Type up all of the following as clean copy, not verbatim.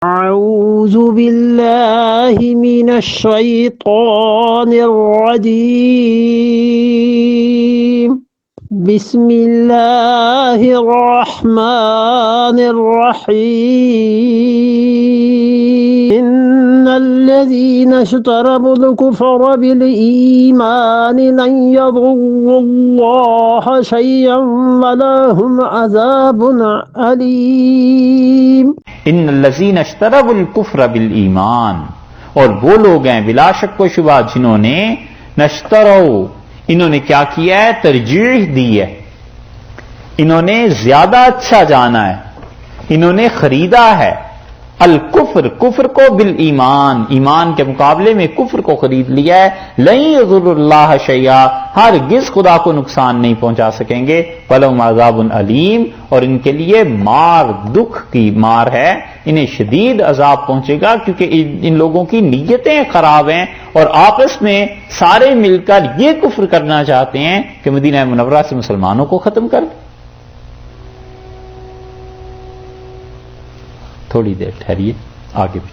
أعوذ بالله من الشيطان الرجيم بسم الله الرحمن الرحيم إن الذين اشتروا الكفر بالإيمان لن يضروا الله شيئا ولهم عذاب أليم इन्नल्लज़ीना इश्तरवुल कुफ्र बिल ईमान, और वो लोग हैं बिला शक व शुबा जिन्होंने नश्तरौ, इन्होंने क्या किया है, तरजीह दी है, इन्होंने ज्यादा अच्छा जाना है, इन्होंने खरीदा है अल कुफ्र, कुफ्र को बिल ईमान, ईमान के मुकाबले में कुफ्र को खरीद लिया है। लन यज़ुरुल्लाह शैया, हरगिज़ खुदा को नुकसान नहीं पहुंचा सकेंगे। वलहुम अज़ाबुन अलीम, और इनके लिए मार, दुख की मार है, इन्हें शदीद अजाब पहुंचेगा, क्योंकि इन लोगों की नीयतें खराब हैं और आपस में सारे मिलकर ये कुफ्र करना चाहते हैं कि मदीना मुनव्वरा से मुसलमानों को खत्म कर। थोड़ी देर ठहरिए, आगे भी।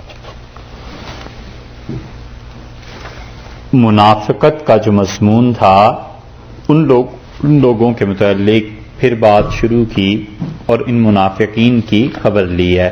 मुनाफिकत का जो मज़मून था, उन लोगों के मुतालिक फिर बात शुरू की और इन मुनाफिकीन की खबर ली है।